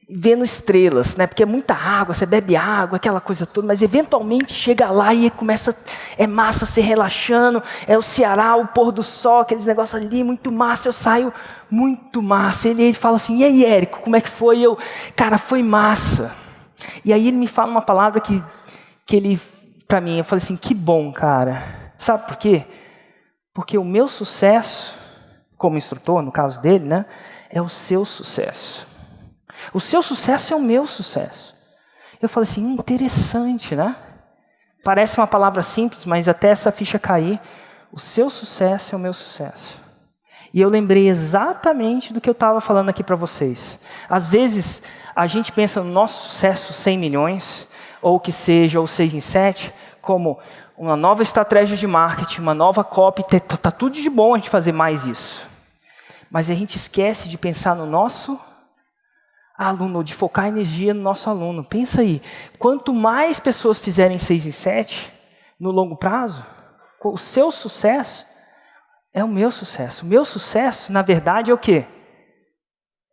Speaker 1: vendo estrelas, né? Porque é muita água, você bebe água, aquela coisa toda, mas eventualmente chega lá e começa, é massa se relaxando, é o Ceará, o pôr do sol, aqueles negócios ali, muito massa, eu saio muito massa. Ele fala assim, e aí, Érico, como é que foi? Eu, cara, foi massa. E aí ele me fala uma palavra que ele, para mim, eu falei assim, que bom, cara. Sabe por quê? Porque o meu sucesso, como instrutor, no caso dele, né, é o seu sucesso. O seu sucesso é o meu sucesso. Eu falei assim, interessante, né? Parece uma palavra simples, mas até essa ficha cair, o seu sucesso é o meu sucesso. E eu lembrei exatamente do que eu estava falando aqui para vocês. Às vezes, a gente pensa no nosso sucesso 100 milhões, ou que seja, ou 6 em 7, como uma nova estratégia de marketing, uma nova copy, está tudo de bom a gente fazer mais isso. Mas a gente esquece de pensar no nosso aluno, de focar energia no nosso aluno. Pensa aí, quanto mais pessoas fizerem 6 em 7, no longo prazo, o seu sucesso é o meu sucesso. O meu sucesso, na verdade, é o quê?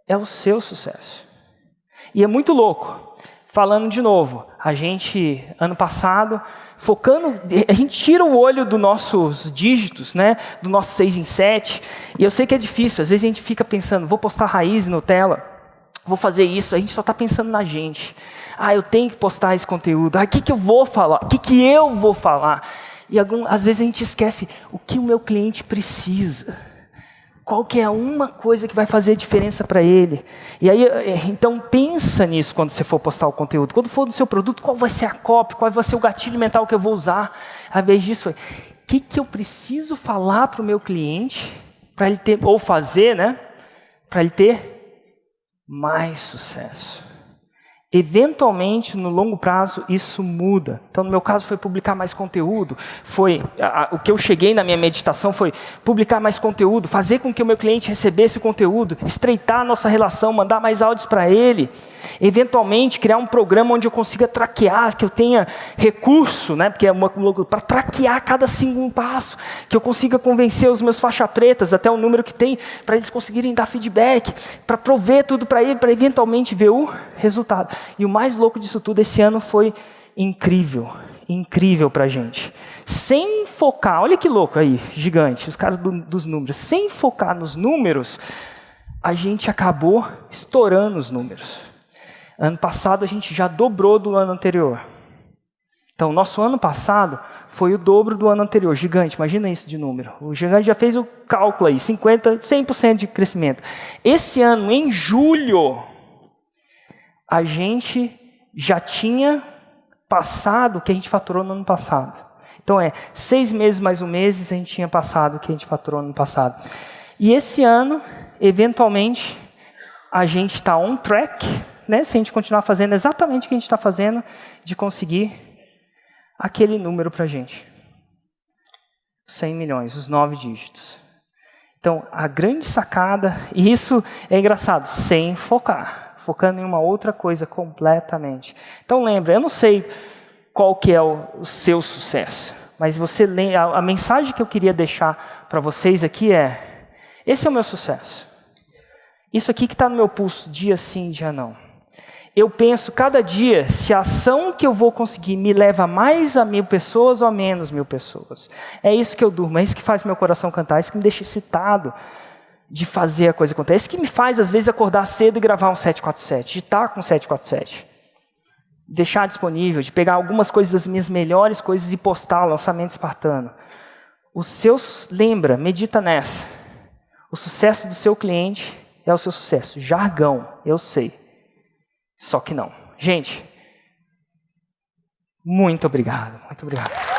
Speaker 1: É o seu sucesso. E é muito louco. Falando de novo, a gente, ano passado, focando, a gente tira o olho dos nossos dígitos, né? Do nosso 6 em 7, e eu sei que é difícil, às vezes a gente fica pensando, vou postar raiz no Nutella, vou fazer isso, a gente só está pensando na gente. Eu tenho que postar esse conteúdo. O que eu vou falar? O que eu vou falar? E às vezes a gente esquece o que o meu cliente precisa. Qual que é uma coisa que vai fazer diferença para ele? E aí, então pensa nisso quando você for postar o conteúdo. Quando for do seu produto, qual vai ser a copy? Qual vai ser o gatilho mental que eu vou usar? Ao invés disso, o que eu preciso falar para o meu cliente, para ele ter, ou fazer, né? Para ele ter mais sucesso. Eventualmente, no longo prazo, isso muda. Então, no meu caso, foi publicar mais conteúdo. O que eu cheguei na minha meditação foi publicar mais conteúdo, fazer com que o meu cliente recebesse o conteúdo, estreitar a nossa relação, mandar mais áudios para ele. Eventualmente, criar um programa onde eu consiga traquear, que eu tenha recurso, né, porque é para traquear cada segundo passo, que eu consiga convencer os meus faixa pretas, até o número que tem, para eles conseguirem dar feedback, para prover tudo para ele, para eventualmente ver o resultado. E o mais louco disso tudo, esse ano foi incrível para a gente. Sem focar, olha que louco aí, gigante, os caras dos números. Sem focar nos números, a gente acabou estourando os números. Ano passado a gente já dobrou do ano anterior. Então, nosso ano passado foi o dobro do ano anterior, gigante, imagina isso de número. O gigante já fez o cálculo aí, 100% de crescimento. Esse ano, em julho, a gente já tinha passado o que a gente faturou no ano passado. Então 6 meses mais um mês, a gente tinha passado o que a gente faturou no ano passado. E esse ano, eventualmente, a gente está on track, né, se a gente continuar fazendo exatamente o que a gente está fazendo, de conseguir aquele número para a gente. 100 milhões, os 9 dígitos. Então, a grande sacada, e isso é engraçado, sem focar, focando em uma outra coisa completamente. Então, lembra, eu não sei qual que é o seu sucesso, mas a mensagem que eu queria deixar para vocês aqui é: esse é o meu sucesso. Isso aqui que está no meu pulso, dia sim, dia não. Eu penso cada dia se a ação que eu vou conseguir me leva mais a 1.000 pessoas ou a menos 1.000 pessoas. É isso que eu durmo, é isso que faz meu coração cantar, é isso que me deixa excitado de fazer a coisa acontecer. É isso que me faz, às vezes, acordar cedo e gravar um 747, de estar com um 747. Deixar disponível, de pegar algumas coisas das minhas melhores coisas e postar, lançamento espartano. Lembra, medita nessa. O sucesso do seu cliente é o seu sucesso. Jargão, eu sei. Só que não. Gente, muito obrigado. Muito obrigado.